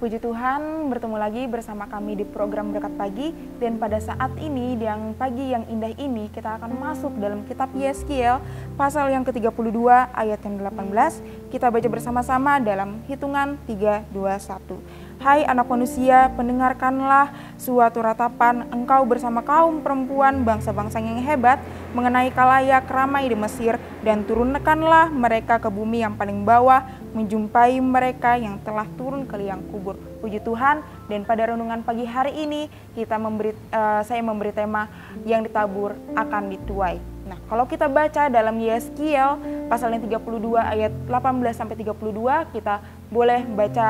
Puji Tuhan, bertemu lagi bersama kami di program Berkat Pagi. Dan pada saat ini, yang pagi yang indah ini, kita akan masuk dalam kitab Yeskiel pasal yang ke-32 ayat yang 18. Kita baca bersama-sama dalam hitungan 3, 2, 1. Hai anak manusia, pendengarkanlah suatu ratapan engkau bersama kaum perempuan bangsa-bangsa yang hebat mengenai khalayak ramai di Mesir, dan turunkanlah mereka ke bumi yang paling bawah, menjumpai mereka yang telah turun ke liang kubur. Puji Tuhan, dan pada renungan pagi hari ini saya memberi tema yang ditabur akan dituai. Nah, kalau kita baca dalam Yeskiel pasal yang 32 ayat 18 sampai 32, kita boleh baca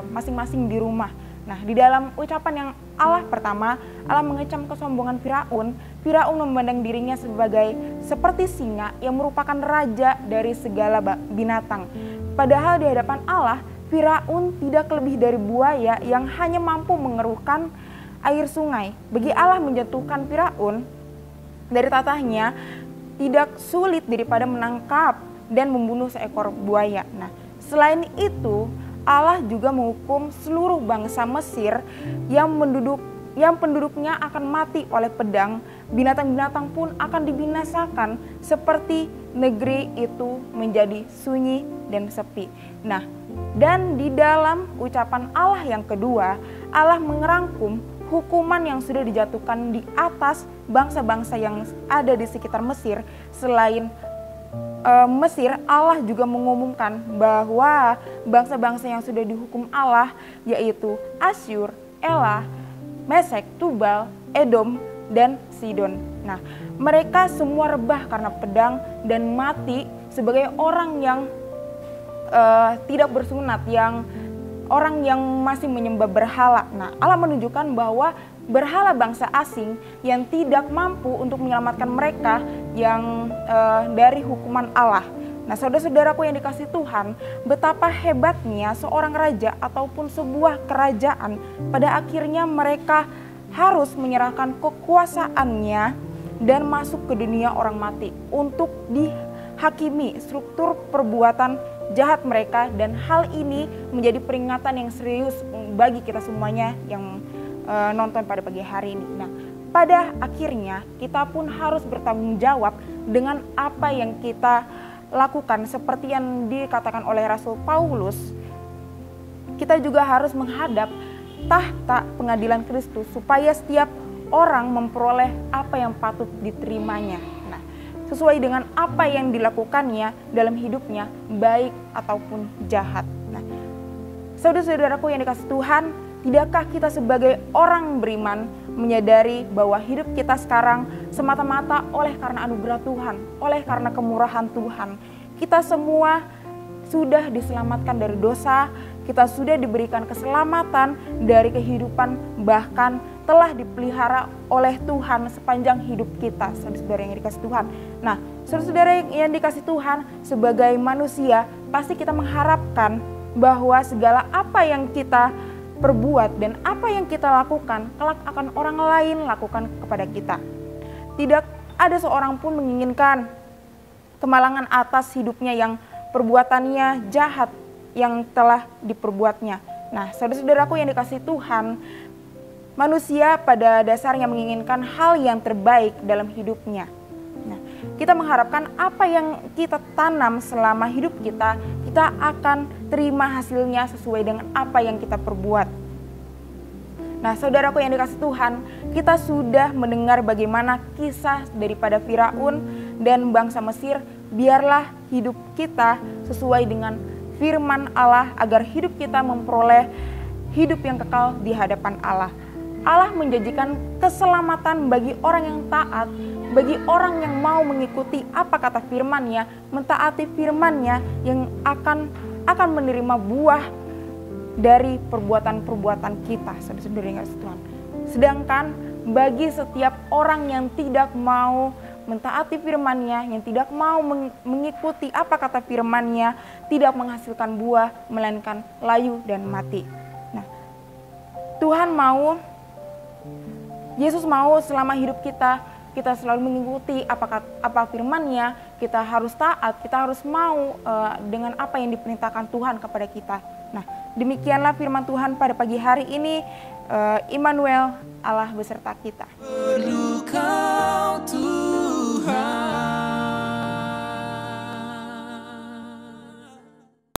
masing-masing di rumah. Nah, di dalam ucapan yang Allah pertama, Allah mengecam kesombongan Firaun. Firaun memandang dirinya seperti singa yang merupakan raja dari segala binatang. Padahal di hadapan Allah, Firaun tidak lebih dari buaya yang hanya mampu mengeruhkan air sungai. Bagi Allah menjatuhkan Firaun dari tatahnya tidak sulit daripada menangkap dan membunuh seekor buaya. Nah, selain itu, Allah juga menghukum seluruh bangsa Mesir yang penduduknya akan mati oleh pedang. Binatang-binatang pun akan dibinasakan seperti negeri itu menjadi sunyi dan sepi. Nah, dan di dalam ucapan Allah yang kedua, Allah mengerangkum hukuman yang sudah dijatuhkan di atas bangsa-bangsa yang ada di sekitar Mesir. Selain Mesir, Allah juga mengumumkan bahwa bangsa-bangsa yang sudah dihukum Allah, yaitu Asyur, Elah, Mesek, Tubal, Edom, dan Sidon. Nah, mereka semua rebah karena pedang dan mati sebagai orang yang tidak bersunat, orang yang masih menyembah berhala. Nah, Allah menunjukkan bahwa berhala bangsa asing yang tidak mampu untuk menyelamatkan mereka yang dari hukuman Allah. Nah, saudara-saudaraku yang dikasihi Tuhan, betapa hebatnya seorang raja ataupun sebuah kerajaan pada akhirnya mereka harus menyerahkan kekuasaannya dan masuk ke dunia orang mati untuk dihakimi struktur perbuatan jahat mereka, dan hal ini menjadi peringatan yang serius bagi kita semuanya yang nonton pada pagi hari ini. Nah, pada akhirnya kita pun harus bertanggung jawab dengan apa yang kita lakukan. Seperti yang dikatakan oleh Rasul Paulus, kita juga harus menghadap tahta pengadilan Kristus supaya setiap orang memperoleh apa yang patut diterimanya. Nah, sesuai dengan apa yang dilakukannya dalam hidupnya, baik ataupun jahat. Nah, saudara-saudaraku yang dikasihi Tuhan, tidakkah kita sebagai orang beriman menyadari bahwa hidup kita sekarang semata-mata oleh karena anugerah Tuhan, oleh karena kemurahan Tuhan. Kita semua sudah diselamatkan dari dosa, kita sudah diberikan keselamatan dari kehidupan, bahkan telah dipelihara oleh Tuhan sepanjang hidup kita, saudara-saudara yang dikasihi Tuhan. Nah, saudara-saudara yang dikasihi Tuhan, sebagai manusia pasti kita mengharapkan bahwa segala apa yang kita perbuat dan apa yang kita lakukan kelak akan orang lain lakukan kepada kita. Tidak ada seorang pun menginginkan kemalangan atas hidupnya yang perbuatannya jahat yang telah diperbuatnya. Nah, saudara-saudaraku yang dikasihi Tuhan, manusia pada dasarnya menginginkan hal yang terbaik dalam hidupnya. Nah, kita mengharapkan apa yang kita tanam selama hidup kita, kita akan terima hasilnya sesuai dengan apa yang kita perbuat. Nah, saudaraku yang dikasihi Tuhan, kita sudah mendengar bagaimana kisah daripada Firaun dan bangsa Mesir. Biarlah hidup kita sesuai dengan firman Allah agar hidup kita memperoleh hidup yang kekal di hadapan Allah. Allah menjanjikan keselamatan bagi orang yang taat, bagi orang yang mau mengikuti apa kata firman-Nya, mentaati firman-Nya, yang akan menerima buah dari perbuatan-perbuatan kita, saudara-saudara yang dikasihi Tuhan. Sedangkan bagi setiap orang yang tidak mau mentaati firman-Nya, yang tidak mau mengikuti apa kata firman-Nya, tidak menghasilkan buah, melainkan layu dan mati. Nah, Yesus mau selama hidup kita selalu mengikuti apa firman-Nya, kita harus taat, kita harus mau dengan apa yang diperintahkan Tuhan kepada kita. Nah, Demikianlah firman Tuhan pada pagi hari ini. Immanuel, Allah beserta kita. Perlu kau